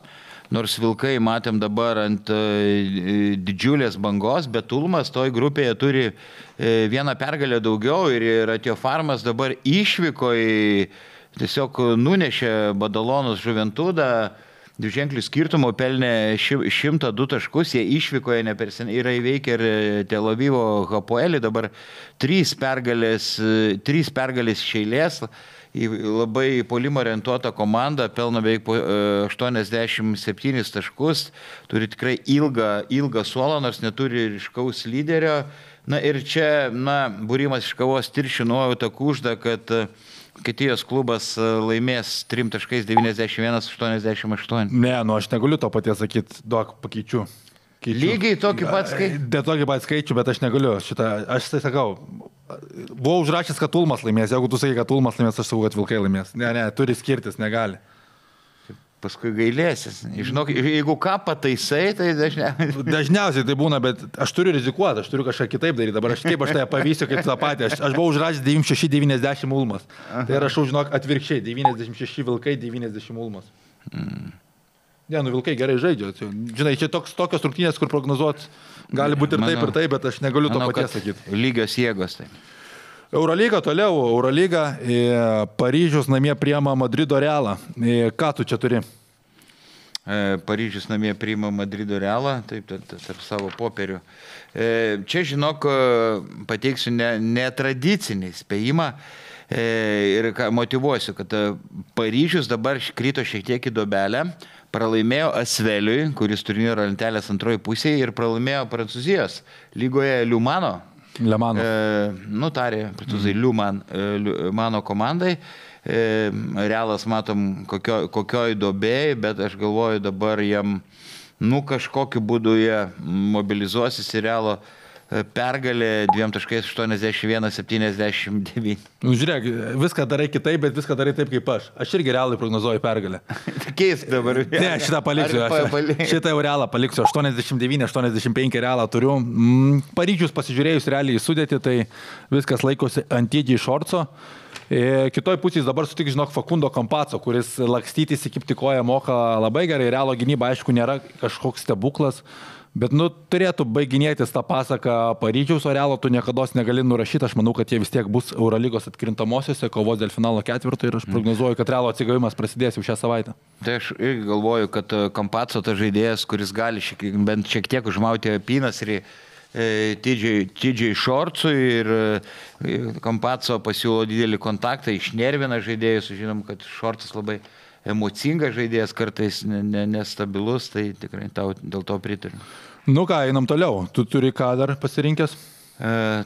nors Vilkai matėm dabar ant didžiulės bangos, bet Ulmas toj grupėje turi vieną pergalę daugiau ir Ratio Farmas dabar išvyko tiesiog nunešė Badalonus Žuventudą, dviženklių skirtumų pelnė 102 taškus, jie išvykoje yra įveikę ir Tel Avivo Hapoelį, dabar 3 pergalės iš eilės, labai puolimo orientuota komanda, pelno beveik 87 taškus, turi tikrai ilgą suolą, nors neturi ryškaus lyderio. Na ir čia, būrimas iš kavos tiršių nuojauta kužda, kad Vokietijos klubas laimės 3.91-88. Ne, aš negaliu to paties sakyti, duok pakeičiu. Lygiai tokį pat skaičių? Ne tokį pat skaičių, bet aš negaliu. Aš tai sakau, buvau užrašęs, kad Ulmas laimės. Jeigu tu sakai, kad Ulmas laimės, aš sakau, kad Vilkai laimės. Ne, turi skirtis, negali. Paskui gailėsis. Žinok, jeigu ką pataisai, tai dažniausiai tai būna, bet aš turiu rizikuoti, aš turiu kažką kitaip daryti. Dabar aš tai pavysiu kaip tą patį. Aš buvau užrašęs 96-90 Ulmas. Tai rašau, žinok, atvirkščiai. 96 Vilkai, 90 Ulmas. Ne, Vilkai gerai žaidžia. Žinai, čia tokios rungtynės, kur prognozuot gali būti ir taip, bet aš negaliu to paties sakyti. Lygios jėgos tai. Eurolyga toliau, Paryžius namie priima Madrido Realą. Ką tu čia turi? Paryžius namie priima Madrido Realą, taip, tarp savo popierių. Čia, žinok, pateiksiu netradicinį spėjimą ir motyvuosiu, kad Paryžius dabar krito šiek tiek į duobelę, pralaimėjo Asveliui, kuris turnyro lentelės antroji pusėje, ir pralaimėjo Prancūzijos lygoje Liumano. Nutarė prancūzai Liumano komandai. Realas matom kokioj duobėj, bet aš galvoju dabar jam kažkokiu būdu jie mobilizuosis į Realo pergalė 2.81-79. Žiūrėk, viską darai kitaip, bet viską darai taip kaip aš. Aš irgi Realui prognozuoju pergalę. Keisk dabar. Ne, šitą paliksiu. Šitą jau Realą paliksiu. 89-85 Realą turiu. Paryžius pasižiūrėjus realiai sudėti, tai viskas laikosi ant Tidžiai Šorco. Kitoj pusėje dabar sutik, žinok, Facundo Campazzo, kuris lakstytis įkipti koją moka labai gerai. Realo gynyba, aišku, nėra kažkoks stebuklas. Bet, turėtų baiginėtis tą pasaką Paryžiaus, o Realo tu niekados negali nurašyti. Aš manau, kad jie vis tiek bus Eurolygos atkrintamosiose, kovos dėl finalo ketvirto ir aš prognozuoju, kad Realo atsigavimas prasidės jau šią savaitę. Tai aš irgi galvoju, kad Campazzo tas žaidėjas, kuris gali bent šiek tiek užmauti apynas ir Tidžiai Šorcui, ir Campazzo pasiūlo didelį kontaktą, išnervina žaidėjus, žinom, kad Šorcas labai emocingas žaidėjas, kartais nestabilus, tai tikrai tau dėl to pritariu. Einam toliau. Tu turi ką dar pasirinkęs?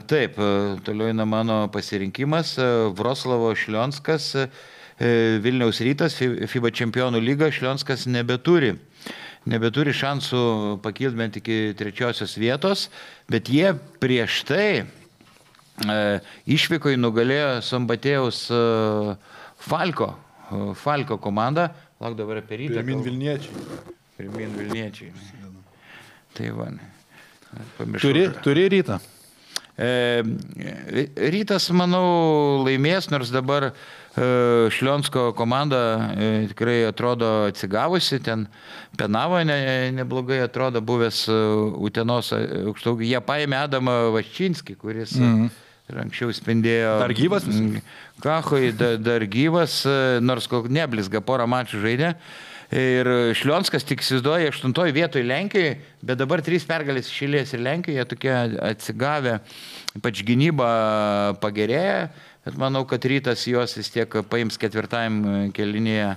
Taip, toliau eina mano pasirinkimas. Vroclavo Šlionskas, Vilniaus Rytas, FIBA čempionų lyga. Šlionskas nebeturi šansų pakilti bent iki 3 vietos, bet jie prieš tai išvykoje nugalėjo Sambatėjaus Falko komanda. Lauk dabar apie Rytą. Pirmin Vilniečiai. Pirmin Vilniečiai. Tai va. Turi Rytą? Rytas, manau, laimės, nors dabar Šlionsko komanda tikrai atrodo atsigavusi, ten Penavo neblogai atrodo buvęs Utenos aukštaūgis. Jie paėmė Adamą Vaščinskį, kuris anksčiau spindėjo. Dar gyvas? Kahoj, dar gyvas, nors kol neblizga, porą mačų žaidė. Ir Šlionskas tik įsivaizduoja 8 vietoje Lenkijoje, bet dabar 3 pergalės iš eilės ir Lenkijoje tokie atsigavę, ypač gynyba pagerėja, bet manau, kad Rytas juos vis tiek paims 4 kėlinėje,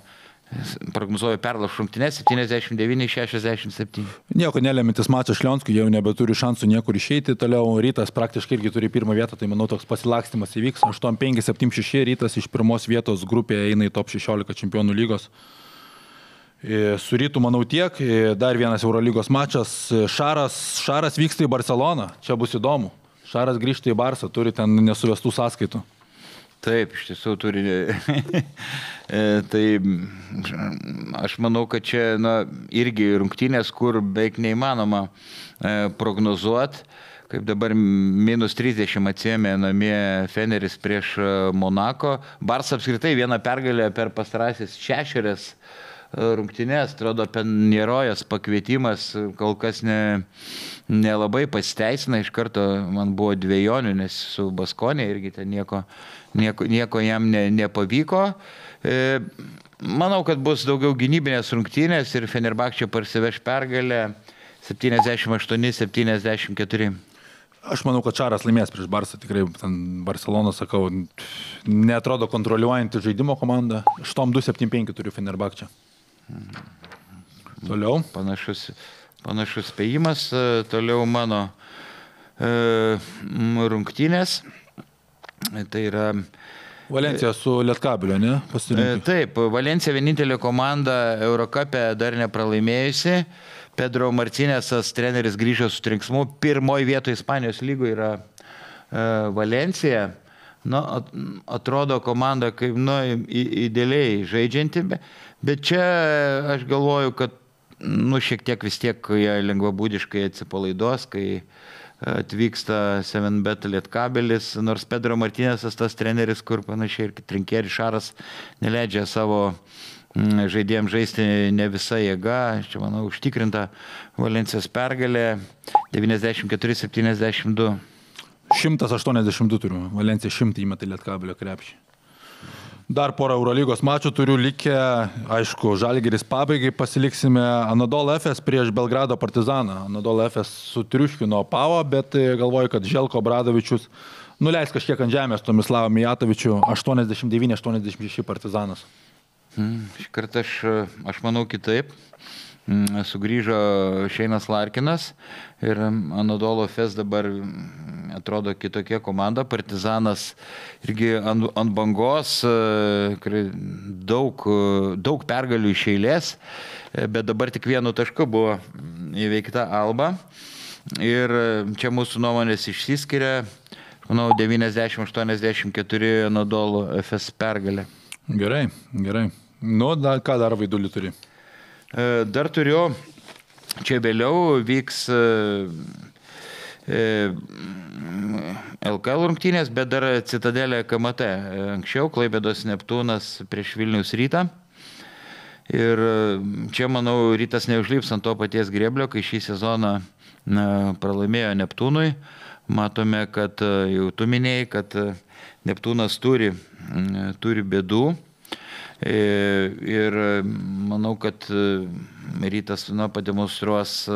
prognozuoju perlaš rungtynes 79-67. Nieko nelėmintis mačas Šlionskui, jau nebeturi šansų niekur išeiti, toliau Rytas praktiškai irgi turi 1 vietą, tai manau toks pasilakstymas įvyks, 8-5-7-6 Rytas iš 1 vietos grupėje eina į top 16 čempionų lygos. Su Rytu manau tiek, dar vienas Eurolygos mačas, Šaras vyksta į Barceloną, čia bus įdomu, Šaras grįžta į Barsą, turi ten nesuvestų sąskaitų. Taip, iš tiesų turi, tai aš manau, kad čia irgi rungtynės, kur beveik neįmanoma prognozuoti, kaip dabar -30 atsiėmė namie Feneris prieš Monako, Barsa apskritai vieną pergalę per pastarasis 6 rungtynės, atrodo, Penjerojas pakvietimas kol kas nelabai pasiteisina, iš karto man buvo dvejonių, nes su Baskonė irgi ten nieko jam nepavyko. Manau, kad bus daugiau gynybinės rungtynės ir Fenerbahčė parsiveš pergalę 78-74. Aš manau, kad Šaras laimės prieš Barsą, tikrai Barcelona, sakau, neatrodo kontroliuojantį žaidimo komandą. 8-2-7-5 turiu Fenerbahčę. Toliau. Panašus spėjimas, toliau mano rungtynės. Tai yra Valencija su Lietkabelio, ne? Taip, Valencija vienintelė komanda Eurocape dar nepralaimėjusi. Pedro Martinėsas treneris grįžo su trenksmu. 1 vietoje Ispanijos lygoje yra Valencija. Atrodo komanda kaip idealiai žaidžianti, bet čia aš galvoju, kad šiek tiek vis tiek jie lengvabūdiškai atsipalaiduos, kai atvyksta 7bet Lietkabelis, nors Pedro Martinėsas tas treneris, kur panašiai ir Trinkieri Šaras neleidžia savo žaidėjams žaisti ne visa jėga, čia manau užtikrinta Valencijos pergalė 94-72. 182 turiu, Valencija 100 įmeta Lietkabelio krepšį. Dar porą Eurolygos mačų turiu likę, aišku, Žalgiris pabaigai pasiliksime Anadolu Efes prieš Belgrado Partizaną. Anadolu Efes sutriuškino Pavo, bet galvoju, kad Želko Obradovičius nuleis kažkiek ant žemės Tomislavą Mijatovičių 89-86 Partizanas. Šį kartą aš manau kitaip. Sugrįžo Šeinas Larkinas ir Anadolu Efes dabar atrodo kitokia komanda. Partizanas irgi ant bangos, daug pergalių iš eilės, bet dabar tik 1 tašku buvo įveikta Alba. Ir čia mūsų nuomonės išsiskiria, manau, 90-84 Anadolu Efes pergalė. Gerai. Ką dar Vaidulį turi? Dar turiu, čia vėliau vyks LKL rungtynės, bet dar Citadelė KMT. Anksčiau Klaipėdos Neptūnas prieš Vilniaus Rytą. Ir čia, manau, Rytas neužlips ant to paties grėblio, kai šį sezoną pralaimėjo Neptūnui. Matome, kad jau tu minėjai, kad Neptūnas turi bėdų. Ir manau, kad Rytas pademonstruos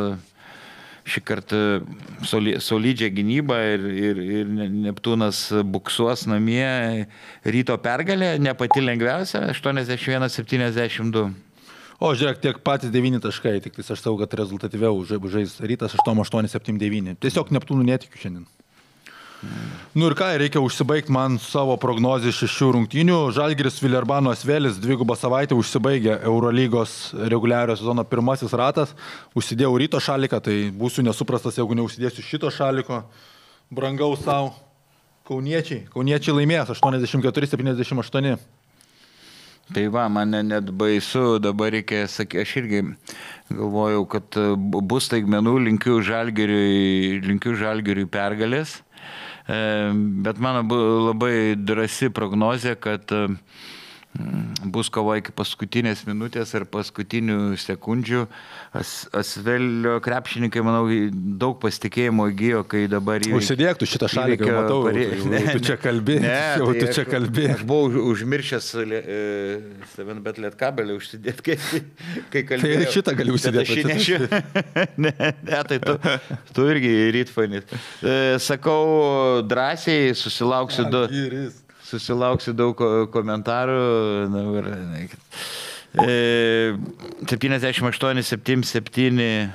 šį kartą solidžią gynybą ir Neptūnas buksuos namie. Ryto pergalė, ne pati lengviausia, 81-72. O žiūrėk, tiek patys 9 taškai, tik aš savo, kad rezultatyviau žais Rytas 8-8-7-9. Tiesiog Neptūnų netikiu šiandien. Ir ką, reikia užsibaigti man savo prognozį 6 rungtynių. Žalgiris Vilerbano Asvelis 2 savaitę užsibaigė Eurolygos reguliariojo sezono 1 ratas. Užsidėjau Ryto šaliką, tai būsiu nesuprastas, jeigu neužsidėsiu šito šaliko. Brangaus savo. Kauniečiai laimės 84-78. Tai va, man net baisu, dabar reikia sakyti, aš irgi galvojau, kad bus taigmenų, linkiu Žalgiriui pergalės, bet mano labai drąsi prognozė, kad bus kova iki paskutinės minutės ar paskutinių sekundžių. Asvelio krepšininkai, manau, daug pasitikėjimo įgijo, kai dabar įvykė. Užsidėk tu šitą šalį, kai matau, tu čia kalbi. Aš buvau užmiršęs Seven Bet Lietkabelį užsidėti, kai kalbėjau. Tai šitą gali užsidėti. Ne, tai tu irgi rytfanis. Sakau, drąsiai susilauksiu daug komentarų. 78-77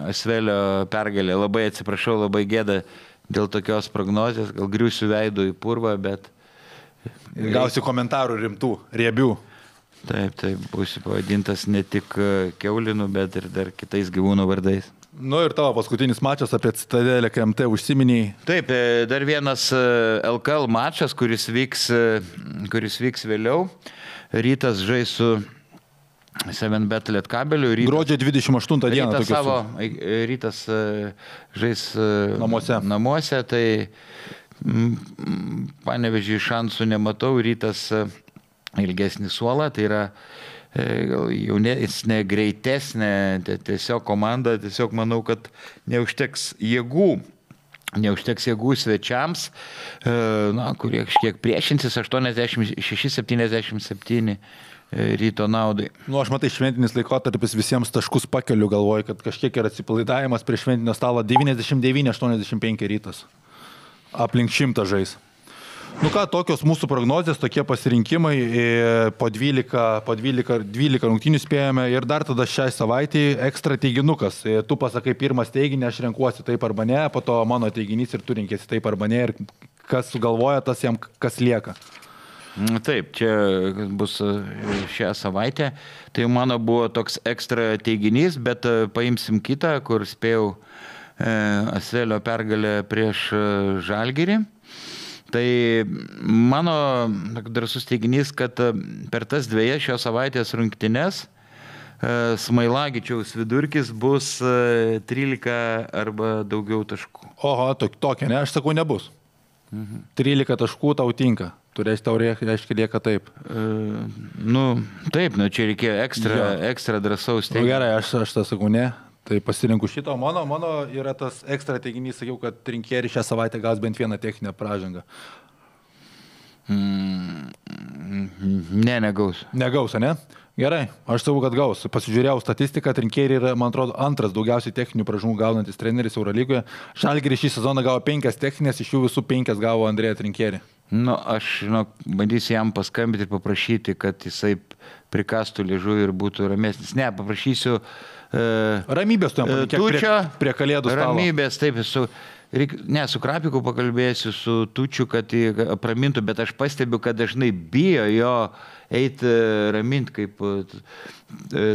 Asvelio pergalė. Labai atsiprašau, labai gėda dėl tokios prognozės. Gal griūsiu veidų į purvą, bet... Gausiu komentarų rimtų, riebių. Taip, būsiu pavadintas ne tik keulinu, bet ir dar kitais gyvūnų vardais. Nu ir tavo paskutinis mačas apie Citadelę KMT užsiminiai. Taip, dar vienas LKL mačas, kuris vyks vėliau. Rytas žais su Seven Bet Lietkabeliu. Gruodžio 28 dieną. Rytas žais namuose, tai Panevėžį šansų nematau. Rytas ilgesnį suolą, tai yra jaunesnė, greitesnė, tiesiog komanda, tiesiog manau, kad neužteks jėgų svečiams, kurie kažkiek priešinsis 86-77 Ryto naudai. Aš matai, šventinis laikotarpis visiems taškus pakeliu, galvoju, kad kažkiek yra atsipalaidavimas prie šventinio stalo. 99-85 Rytas. Aplink 100 žais. Tokios mūsų prognozės, tokie pasirinkimai, po 12 rungtynių spėjome ir dar tada šią savaitę ekstra teiginukas. Tu pasakai pirmas teiginį, aš renkuosi taip arba ne, po to mano teiginys ir tu renkėsi taip arba ne ir kas sugalvoja, tas jam kas lieka. Taip, čia bus šią savaitę. Tai mano buvo toks ekstra teiginys, bet paimsim kitą, kur spėjau Asvelio pergalę prieš Žalgirį. Tai mano drąsus teiginys, kad per tas 2 šios savaitės rungtynes Smailagičiaus vidurkis bus 13 arba daugiau taškų. Oho, tokia, ne, aš sakau, nebus. 13 taškų tau tinka. Turės tau reiškia lieka taip. Taip, čia reikėjo ekstra drąsaus teiginį. Gerai, aš tą sakau, ne. Tai pasirinku šito. Mano yra tas ekstra teiginys, sakiau, kad Trinkieri šią savaitę gaus bent vieną techninę pražangą. Negaus. Negaus, ne? Gerai, aš sakau, kad gaus. Pasižiūrėjau statistiką, Trinkieri yra, man atrodo, antras daugiausiai techninių pražangų gaunantis treneris Eurolygoje. Žalgiris šį sezoną gavo 5 techninės, iš jų visų 5 gavo Andrėją Trinkieri. Aš bandysiu jam paskambinti ir paprašyti, kad jisai prikastų liežuvį ir būtų ramesnis. Ne, paprašysiu ramybės tu jam prie kalėdų stalo. Ramybės, taip, su Krapiku pakalbėsiu, su Tučiu, kad apramintų, bet aš pastebiu, kad dažnai bijo jo eiti raminti, kaip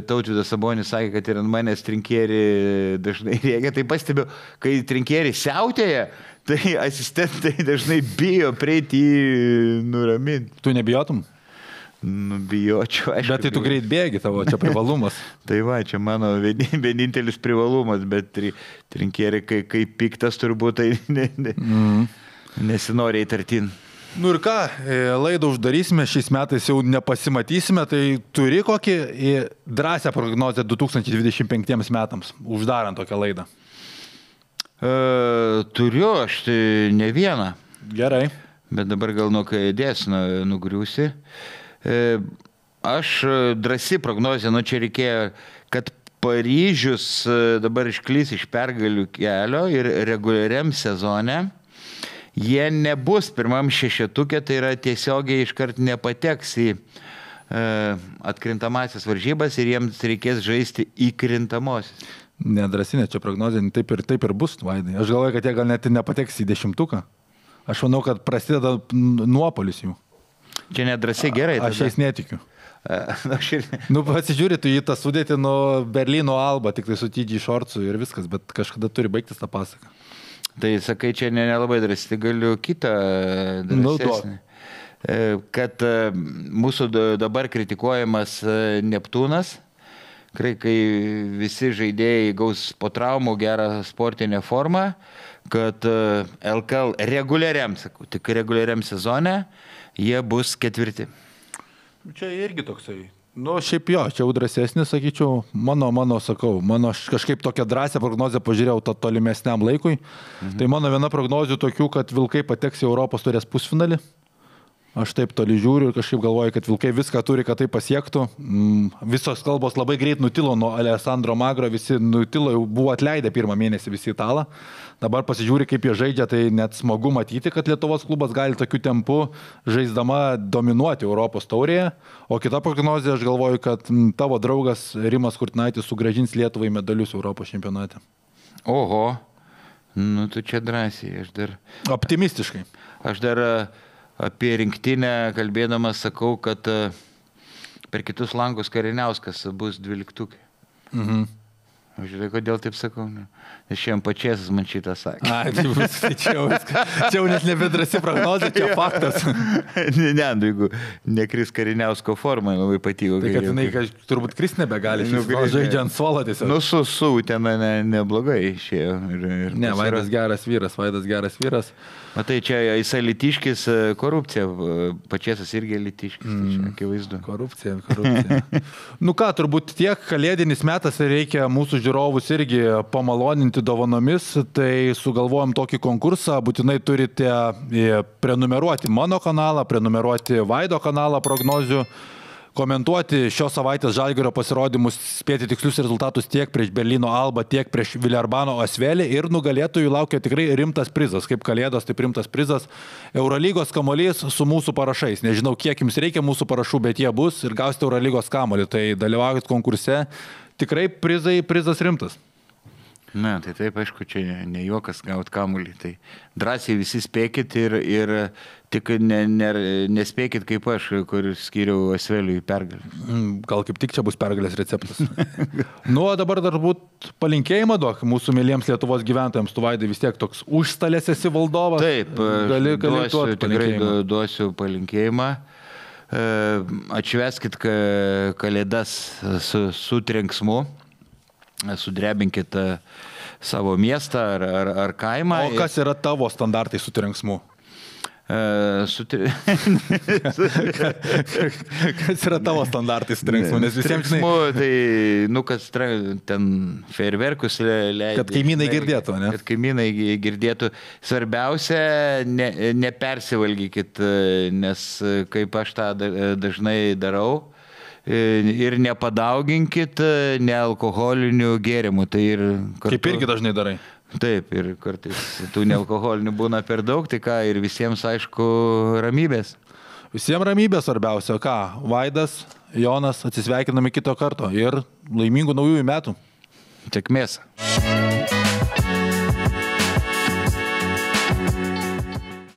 Tautvydas Sabonis sakė, kad ir ant manęs Trinkieri dažnai rėkia. Tai pastebiu, kai Trinkieri siautėja, tai asistentai dažnai bijo prieiti jį nuraminti. Tu nebijotum? Bijočiau, aišku. Bet tai tu greit bėgi, tavo čia privalumas. Tai va, čia mano vienintelis privalumas, bet Trinkieri, kai piktas turbūt, tai nesinori įtartin. Ir ką, laidą uždarysime, šiais metais jau nepasimatysime, tai turi kokį drąsią prognozę 2025 metams, uždarant tokią laidą? Turiu, aš tai ne vieną. Gerai. Bet dabar gal nuo kėdės nugriūsi. Aš drąsi prognozė, čia reikėjo, kad Paryžius dabar išklys iš pergalių kelio ir reguliariam sezone jie nebus pirmam šešetuke, tai yra tiesiogiai iškart nepateks į atkrintamasis varžybas ir jiems reikės žaisti įkrintamosios. Nedrasinė čia prognozė, taip ir bus, Vaidai. Aš galvoju, kad jie gal net nepateks į 10-tuką. Aš manau, kad prasideda nuopolis jų. Čia nedrasiai gerai. Aš jais netikiu. Pasižiūrė, tu į tą sudėtį nuo Berlyno Alba, tik tai su TG Shortsu ir viskas, bet kažkada turi baigtis tą pasaką. Tai sakai, čia nelabai drąsiai, galiu kitą drąsesnį. Kad mūsų dabar kritikuojamas Neptūnas, kai visi žaidėjai gaus po traumų gerą sportinę formą, kad LKL reguliariam sezone jie bus 4. Čia irgi toksai. Šiaip jo, čia jau drąsesnis, sakyčiau, mano aš kažkaip tokią drąsią prognozę pažiūrėjau tolimesniam laikui. Tai mano viena prognozių tokių, kad Vilkai pateks į Europos taurės pusfinalį. Aš taip toli žiūriu ir kažkaip galvoju, kad Vilkai viską turi, kad tai pasiektų. Visos kalbos labai greit nutilo nuo Alessandro Magro, visi nutilo, jau buvo atleidę pirmą mėnesį visi Italą. Dabar pasižiūri, kaip jie žaidžia, tai net smagu matyti, kad Lietuvos klubas gali tokiu tempu žaisdama dominuoti Europos taurėje. O kita prognozija, aš galvoju, kad tavo draugas Rimas Kurtinaitis sugrąžins Lietuvai medalius Europos čempionate. Oho, tu čia drąsiai, aš dar... Optimistiškai. Aš dar apie rinktinę kalbėdamas sakau, kad per kitus langus Kariniauskas bus 12. Žiūrėk, kodėl taip sakau. Nes šiandien pačias man šitą sakė. Čia jau net nebedrasi prognozė, čia faktas. Ne, jeigu nekris Kariniausko formą, labai patiko. Tai kad jinai turbūt kris nebegali, žaidžia ant suolo tiesiog. Su ten neblogai išėjo. Ne, Vaidas geras vyras. Matai, čia jisai Litiškis, korupcija, pačiasas irgi Litiškis, tai čia akivaizdu. Korupcija. Ką, turbūt tiek kalėdinis metas reikia mūsų žiūrovus irgi pamaloninti dovanomis, tai sugalvojom tokį konkursą, būtinai turite prenumeruoti mano kanalą, prenumeruoti Vaido kanalą prognozių, komentuoti šios savaitės Žalgirio pasirodymus, spėti tikslius rezultatus tiek prieš Berlyno Albą, tiek prieš Villerbano Asvelį ir nugalėtojų laukia tikrai rimtas prizas, kaip kalėdos, taip rimtas prizas. Eurolygos kamuolys su mūsų parašais. Nežinau, kiek jums reikia mūsų parašų, bet jie bus ir gausite Eurolygos kamuolį, tai dalyvaukit konkurse. Tikrai prizas rimtas. Na, tai taip, aišku, čia ne juokas gauti kamuolį, tai drąsiai visi spėkit ir tik nespėkit kaip aš, kur skyriau Asveliui pergalę. Gal kaip tik čia bus pergalės receptas. O dabar dar būt palinkėjimą duok mūsų mėlyms Lietuvos gyventojams, tu Vaidai vis tiek toks užstalės esi valdovas. Taip, tikrai duosiu palinkėjimą. Atšveskit kalėdas su trenksmu. Sudrebinkit savo miestą ar kaimą. O kas yra tavo standartai su trenksmu? Kas yra tavo standartai su trenksmu? Nes visiems trenksmu, tai, kas ten fejerverkus leidžia. Kad kaimynai girdėtų, ne? Kad kaimynai girdėtų. Svarbiausia, nepersivalgykit, nes kaip aš tą dažnai darau, ir nepadauginkit nealkoholinių gėrimų. Tai ir kartu... Kaip irgi dažnai darai. Taip, ir kartais tų nealkoholinių būna per daug, tai ką, ir visiems aišku ramybės. Visiems ramybės svarbiausia, ką, Vaidas, Jonas, atsisveikiname kito karto ir laimingų naujųjų metų. Sėkmės.